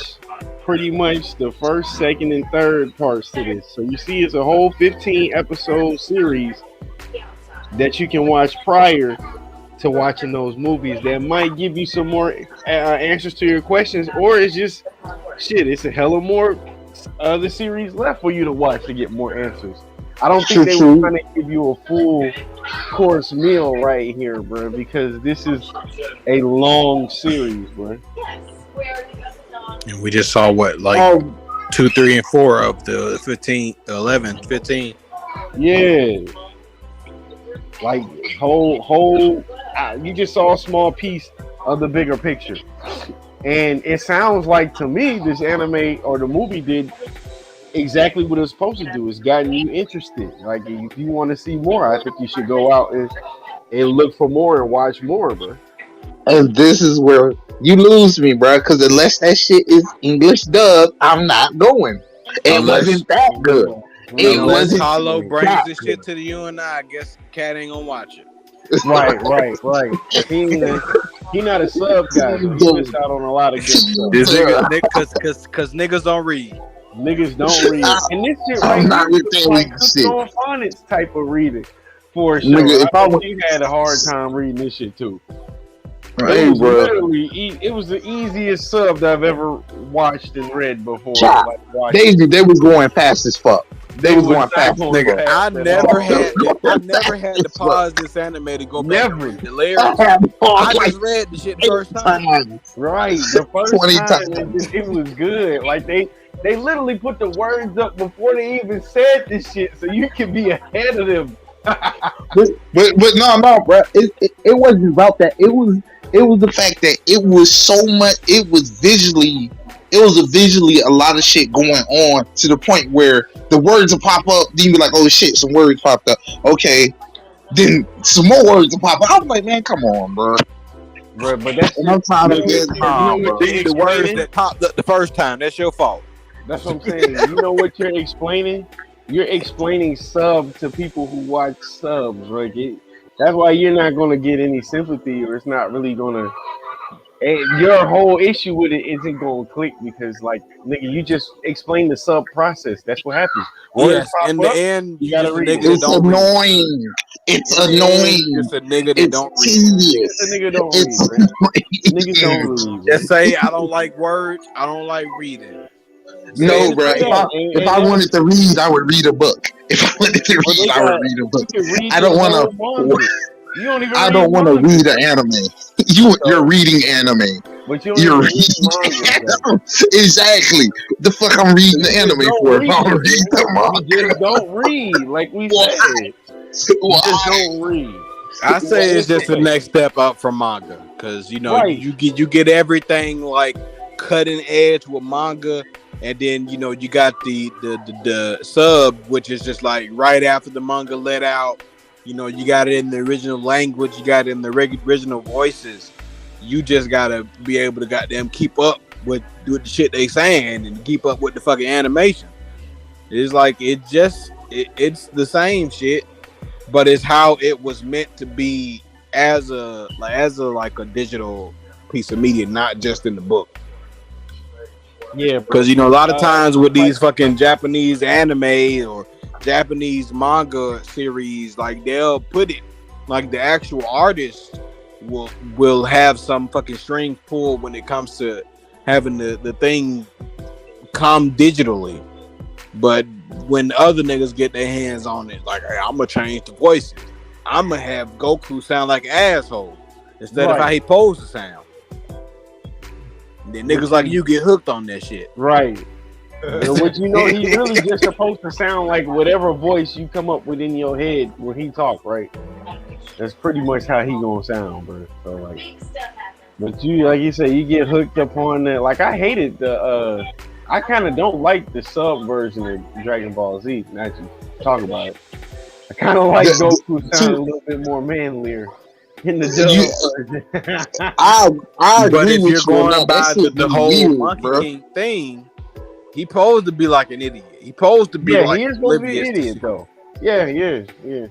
pretty much the first, second, and third parts to this. So you see, it's a whole 15 episode series that you can watch prior to watching those movies that might give you some more answers to your questions, or it's just shit. It's a hella more the series left for you to watch to get more answers. I don't think true, they were true. trying to give you a full course meal right here, bro, because this is a long series, bro. And we just saw what, like Um, 2, 3, and 4 of the 15, 11, 15. Yeah, like whole. You just saw a small piece of the bigger picture, and it sounds like to me this anime or the movie did exactly what it's supposed to do. It's gotten you interested. Like, if you want to see more, I think you should go out and look for more and watch more, bro. and this is where you lose me, bro. Because unless that shit is English dub, I'm not going. It Unless wasn't that We good. know, we It know, unless wasn't Hollow man. brings that this shit good. to the U&I, I guess Cat ain't gonna watch it. Right. He not a sub guy, so he missed out on a lot of good stuff. This cause niggas don't read. Niggas don't read, and this shit right I'm not here with is that like reading cooking shit, on phonics type of reading for sure. nigga. I If I bet was, you had a hard time reading this shit too. It Hey, was bro. literally it was the easiest sub that I've ever watched and read before. Chop. Like watching, They was going fast as fuck. They they was was going not fast, going nigga. fast I at never all. They was had to. I going never fast had to as fuck. pause this anime to go back and Never. read the I lyrics. had I paused like just read the shit the 8 first time. times, Right. The first 20 time times. it was good. Like they literally put the words up before they even said this shit, so you can be ahead of them. But no, bro. It wasn't about that. It was the fact that it was so much. It was a visually a lot of shit going on to the point where the words will pop up. Then you be like, oh shit, some words popped up. Okay, then some more words will pop up. I was like, man, come on, bro. Right, but that's And just I'm tired of you hearing this know Nah, shit, what bro. you're read the words explaining. that popped up the first time. That's your fault. That's what I'm saying. You know what you're explaining? You're explaining sub to people who watch subs. Like that's why you're not gonna get any sympathy, or it's not really gonna. And your whole issue with it isn't gonna click because, like, nigga, you just explain the sub process. That's what happens. Words Yes, in pop the up, end, you you gotta just a read nigga it. that It's don't read. annoying. It's In the end, you annoying. just a nigga that It's don't read. It's a tedious. nigga don't read, It's man. Niggas don't annoying. read, Just man. say I don't like words. I don't like reading. Say No, Just it bro. say plain. that, If and I that's wanted to read, I would read a book. If I wanted to but read, they I would got. read a book. You can read I the don't want whole to. manga. You don't even I read don't want to manga read an though. anime. You're So, reading anime. but you don't You're even reading read mangas though. exactly the fuck I'm So reading the you just anime don't for. If I'm read, reading man. the You just don't read, like we manga, said. You just why? don't read. I Well, say it's it's just the okay. next step up from manga because Right. you get everything like cutting edge with manga, and then you got the sub, which is just like right after the manga let out. You got it in the original language, you got it in the original voices. You just gotta be able to goddamn keep up with the shit they saying and keep up with the fucking animation. It's like it's the same shit, but it's how it was meant to be as a like a digital piece of media, not just in the book. Yeah, Because bro. a lot of times with Like, these fucking Japanese anime or Japanese manga series, like they'll put it like the actual artist will have some fucking strings pulled when it comes to having the thing come digitally. But when other niggas get their hands on it, like, hey, I'm gonna change the voices. I'm gonna have Goku sound like an asshole instead of how right. he posed to sound. And then What niggas like you you get hooked on that shit. right. But what you know, he really just supposed to sound like whatever voice you come up with in your head when he talk, right? That's pretty much how he gonna sound, bro. So like, but you like you say, you get hooked up on that. Like I hated I kind of don't like the sub version of Dragon Ball Z. Now that you talk about it, I kind of like Goku sounding a To little bit more manlier in the you, dub version. I But agree if with you're you on going that. That by shit the be whole weird, Monkey bro. King thing, he posed to be like an idiot. He posed to be Yeah, he like is supposed to be an oblivious to idiot shit. though. Yeah, he is. Yeah,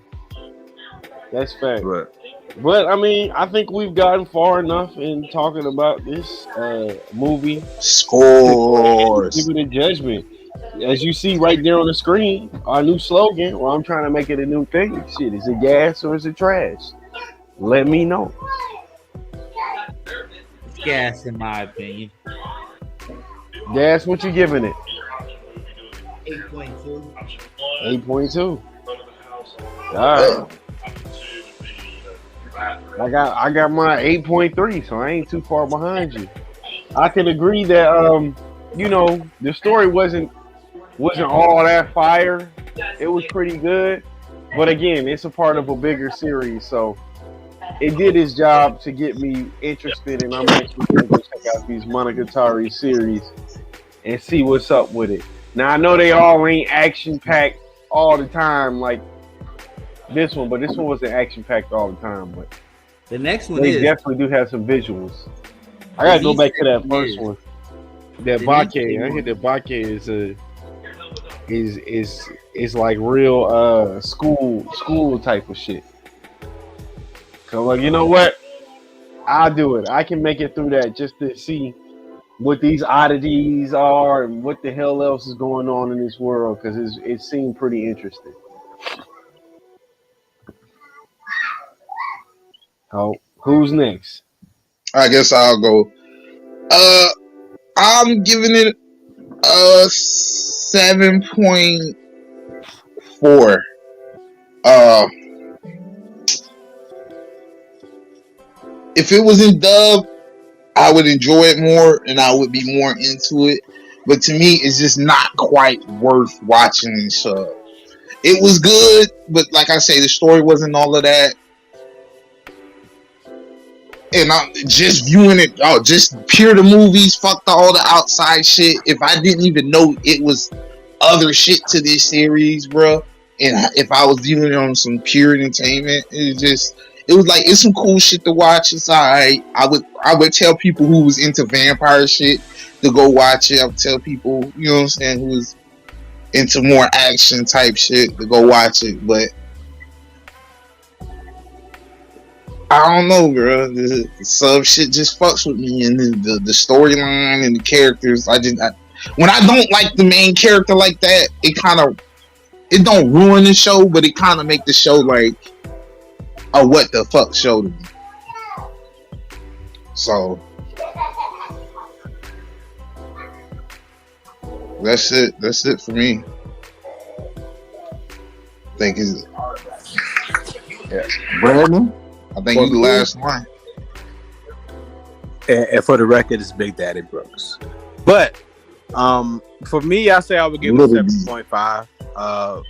that's fact. But But I mean, I think we've gotten far enough in talking about this movie to give Scores. it a judgment. As you see right there on the screen, our new slogan. Well, I'm trying to make it a new thing. Shit, is it gas or is it trash? Let me know. It's gas, in my opinion. Gas, what you giving it? 8.2. 8.2. All right. I got my 8.3, so I ain't too far behind you. I can agree that the story wasn't all that fire. It was pretty good, but again, it's a part of a bigger series, so it did its job to get me interested, and I'm actually gonna go check out these Monogatari series and see what's up with it. Now I know they all ain't action packed all the time like this one, but this one wasn't action packed all the time, but The next one they is. definitely do have some visuals. I gotta go back to that first one. That The next Bake, I one. hear that Bake is like real school type of shit. So like, you know what? I'll do it. I can make it through that just to see what these oddities are and what the hell else is going on in this world because it seemed pretty interesting. Oh, who's next? I guess I'll go. Uh, I'm giving it a 7.4. Uh, if it was in dub, I would enjoy it more and I would be more into it. But to me, it's just not quite worth watching in sub. It was good, but like I say, the story wasn't all of that. And I'm just viewing it, just pure the movies, fuck all the outside shit. If I didn't even know it was other shit to this series, bro, and if I was viewing it on some pure entertainment, it was like it's some cool shit to watch. It's alright. I would tell people who was into vampire shit to go watch it. I would tell people, you know what I'm saying, who was into more action type shit to go watch it. But I don't know, bro. The sub shit just fucks with me, and the storyline and the characters. When I don't like the main character like that, it don't ruin the show, but it kind of make the show like a what the fuck show to me. So that's it. That's it for me. I think is Brandon? I think you the last one. And for the record, it's Big Daddy Brooks. But for me, I say I would give it a 7.5.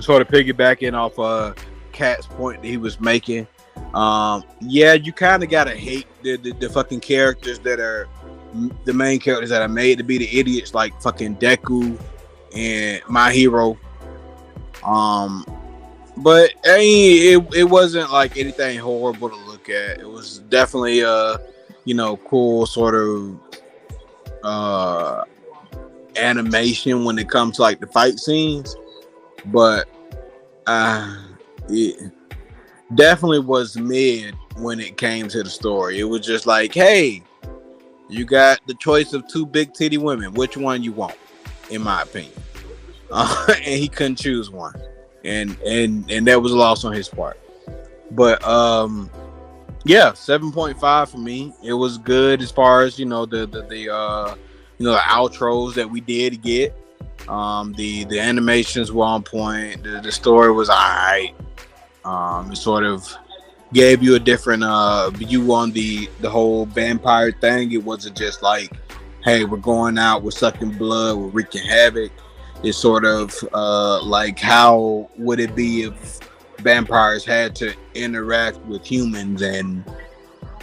Sort of piggybacking off Cat's point that he was making. Yeah, you kind of gotta hate the fucking characters that are the main characters that are made to be the idiots, like fucking Deku and My Hero. But I mean, it wasn't like anything horrible to look at. It was definitely cool sort of animation when it comes to like the fight scenes. But it definitely was mid when it came to the story. It was just like, hey, you got the choice of two big titty women. Which one you want? In my opinion, and he couldn't choose one. And that was a loss on his part. But 7.5 for me. It was good as far as the outros that we did get. The animations were on point. The story was alright. It sort of gave you a different view on the whole vampire thing. It wasn't just like, hey, we're going out, we're sucking blood, we're wreaking havoc. It's sort of like, how would it be if vampires had to interact with humans, and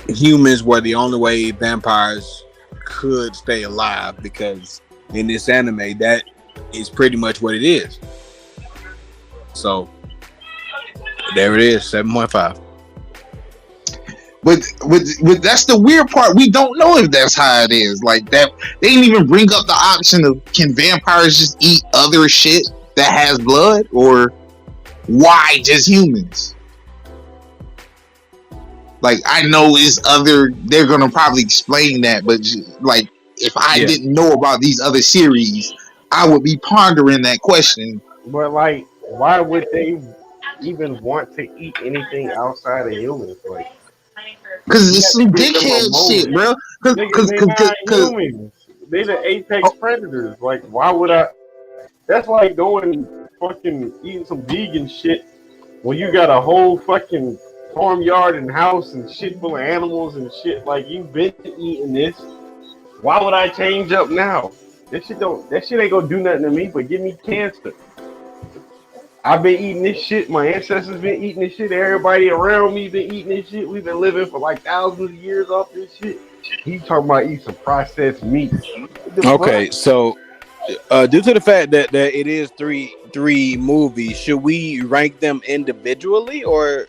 humans were the only way vampires could stay alive, because in this anime, that is pretty much what it is. So there it is, 7.5. With that's the weird part. We don't know if that's how it is. Like that, they didn't even bring up the option of, can vampires just eat other shit that has blood, or why just humans? Like, I know it's other. They're gonna probably explain that, but like, if I didn't know about these other series, I would be pondering that question. But like, why would they even want to eat anything outside of humans? Like, because it's some dickhead shit, bro. Niggas, they not humans. They the apex predators. Like, why would I? That's like going fucking eating some vegan shit when you got a whole fucking farmyard and house and shit full of animals and shit. Like, you've been eating this. Why would I change up now? That shit ain't gonna do nothing to me but give me cancer. I've been eating this shit. My ancestors been eating this shit. Everybody around me been eating this shit. We've been living for like thousands of years off this shit. He talking about eat some processed meat. Okay, so due to the fact that it is three movies, should we rank them individually, or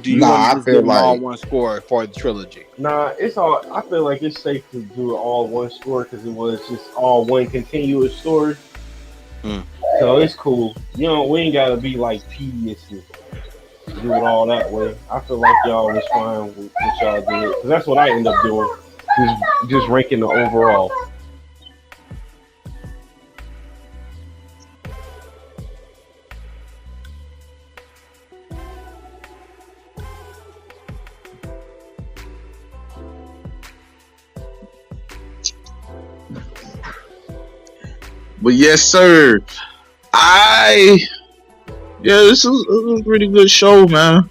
do you want to just give them all one score for the trilogy? Nah, it's all. I feel like it's safe to do it all one score because it was just all one continuous story. So it's cool. We ain't gotta be like tedious and do it all that way. I feel like y'all was fine with what y'all did, because that's what I end up doing. Just ranking the overall. But yes, sir. I this was a pretty good show, man.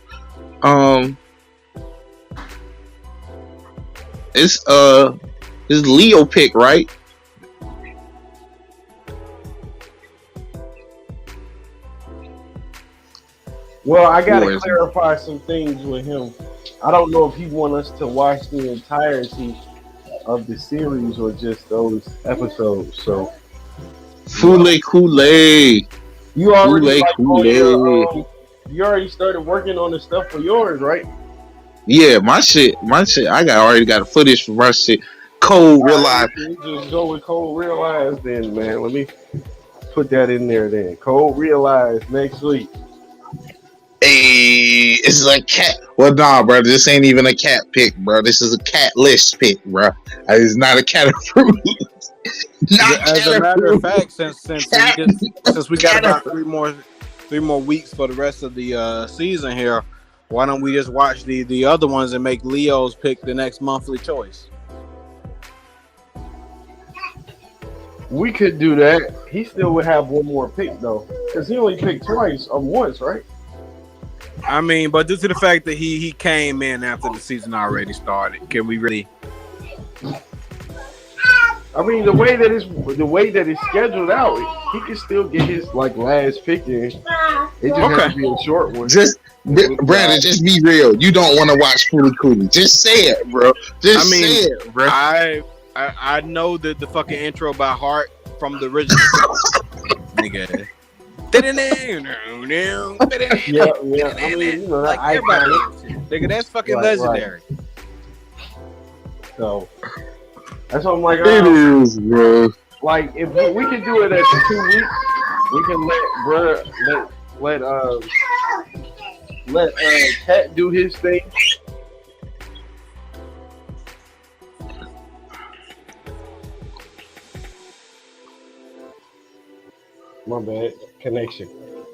It's Leo pick, right? Well, I got Or to is it- clarify some things with him. I don't know if he want us to watch the entirety of the series or just those episodes. So Fule Kool-Aid. you already Fule like on Kool-Aid. your you already started working on the stuff for yours, right? Yeah, my shit. I already got the footage for my shit. Cold All right, real life. we just go with Cold Realize then, man. Let me put that in there then. Cold Realize next week. Hey, it's a cat. Well, nah, bro. This ain't even a cat pick, bro. This is a cat list pick, bro. It's not a cat approved. Not As a cat matter of approved. fact, since Cat, we got cat about approved. three more weeks for the rest of the season here, why don't we just watch the other ones and make Leo's pick the next monthly choice? We could do that. He still would have one more pick though, because he only picked twice or once, right? I mean, but due to the fact that he came in after the season already started, can we really? I mean, the way that it's scheduled out, he can still get his like last pick in. It just has to be a short one. Just, Brandon, just be real. You don't want to watch Foolie Cooley. Just say it, bro. Just say it, bro. I know the fucking intro by heart from the original. Nigga. Yeah. I mean, you know, Like that everybody, iconic. nigga, that's fucking Right, legendary. So that's what I'm like. It is, bro. Like if we can do it at the 2 weeks, we can let Cat do his thing. My bad connection.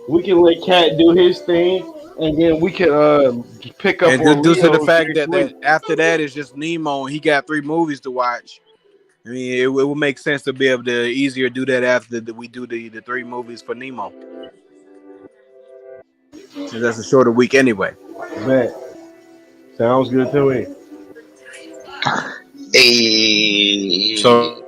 We can let Cat do his thing, and then we can pick up And on due to the Leo's fact next that week. after that is just Nemo, and he got 3 movies to watch. I mean, it would make sense to be able to easier do that after we do the 3 movies for Nemo. And that's a shorter week anyway. Bet. Sounds good to me. Hey. So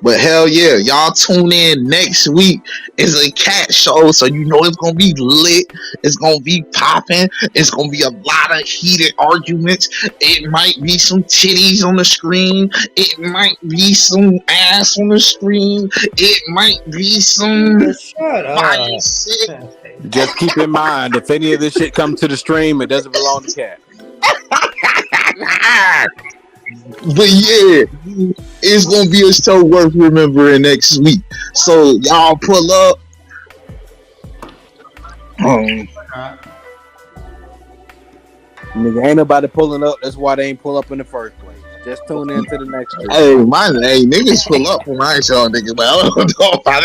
But hell yeah, y'all tune in next week. It's a cat show, so you know it's gonna be lit. It's gonna be popping. It's gonna be a lot of heated arguments. It might be some titties on the screen. It might be some ass on the screen. It might be some Shut fire up. shit. just keep in mind, if any of this shit comes to the stream, it doesn't belong to Cat. But yeah, it's gonna be a show worth remembering next week. So y'all pull up. Nigga, ain't nobody pulling up. That's why they ain't pull up in the first place. Just tune in to the next stream. Hey, niggas pull up for my show, nigga, but I don't know about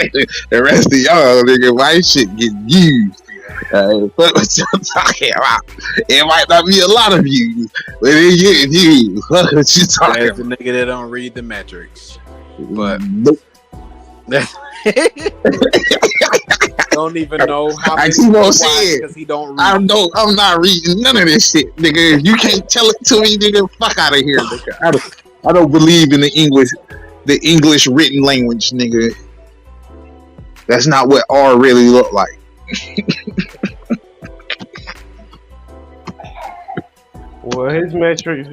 the rest of y'all, nigga. My shit get used. What y'all talking about? It might not be a lot of views, but it get views. What you talking There's the about? nigga that don't read the metrics. But Nope. don't even know how I many keep on people saying, because he don't I read. know I'm not reading none of this shit, nigga. If you can't tell it to me, nigga, fuck out of here, nigga. I don't believe in the English written language, nigga. That's not what R really look like. Well, his metrics,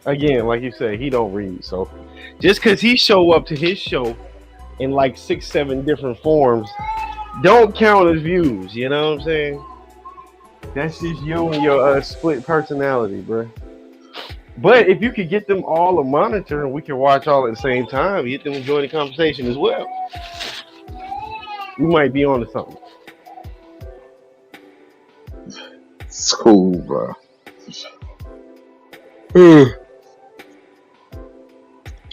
again, like you said, he don't read. So just because he show up to his show in like 6, 7 different forms, don't count as views. You know what I'm saying? That's just you and your split personality, bro. But if you could get them all a monitor and we can watch all at the same time, get them to enjoy the conversation as well, we might be on to something. It's cool, bro.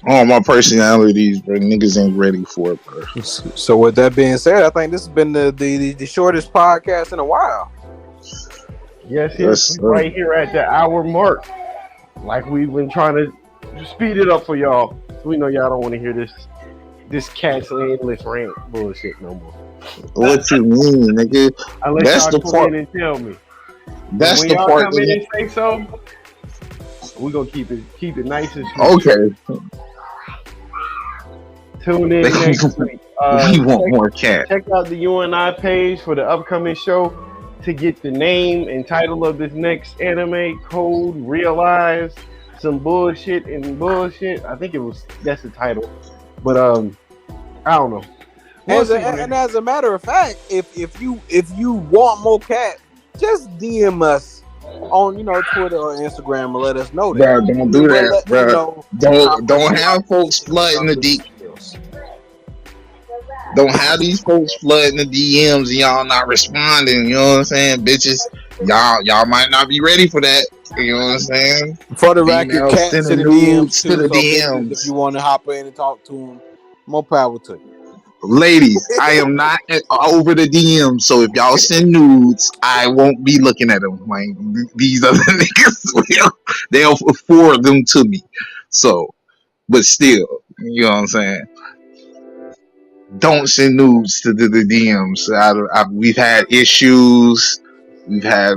All my personalities, bro. Niggas ain't ready for it, bro. So with that being said, I think this has been the shortest podcast in a while. Yes, Yes, right here at the hour mark. like we've been trying to speed it up for y'all. We know y'all don't want to hear this cat's endless rant bullshit no more. What you mean, nigga? Unless That's y'all the come part. in and tell me. But That's when the y'all part. come in and say so, we're gonna keep it nice and sweet. Okay, Tune in next week. we want more cat. Check out the U.N.I page for the upcoming show to get the name and title of this next anime. Code Realize some bullshit and bullshit. I think that's the title. But I don't know. We'll see, And as a matter of fact, if you want more cat, just DM us on Twitter or Instagram and let us know that. Bro, don't do We'll that, let you bro. know how much Don't you have like folks this and flooding the something D. else. Don't have these folks flooding the DMs and y'all not responding. You know what I'm saying, bitches? Y'all might not be ready for that. You know what I'm saying? For the record, Females cats in sending the DMs nudes to too. the So bitches, if DMs. you want to hop in and talk to them, more power to you. Ladies, I am not over the DMs, so if y'all send nudes, I won't be looking at them. Like these other niggas, they'll forward them to me. So, but still, you know what I'm saying? Don't send nudes to the DMs. We've had issues. We've had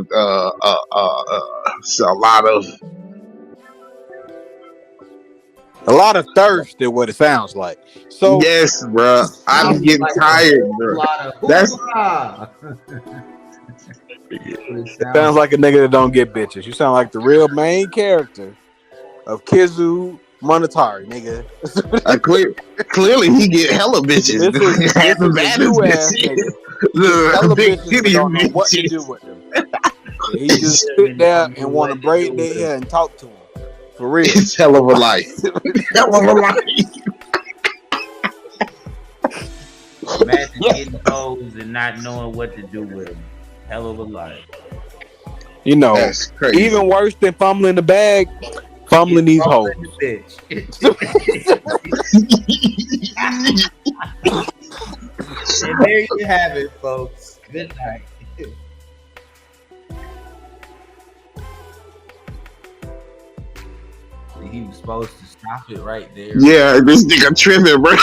A lot of thirst is what it sounds like. So yes, bro. I'm Sounds getting like a tired, whole bro. lot of That's hoopla. That's what it sounds like a nigga that don't get bitches. You sound like the real main character of Kizumonogatari, nigga. clearly he get hella bitches. This The is a baddest you ass bitches, nigga. He gets the hella big bitches but titty don't know what to do bitches. with them. And he just doesn't sit there know and want to what to do braid their with hair and talk to them. For real. It's hell of a life. Hell of a life. Imagine getting hoes and not knowing what to do with them. Hell of a life. That's crazy. Even worse than fumbling the bag, fumbling these hoes. Bitch. And there you have it, folks. Good night. He was supposed to stop it right there. Yeah, this nigga tripping, bro.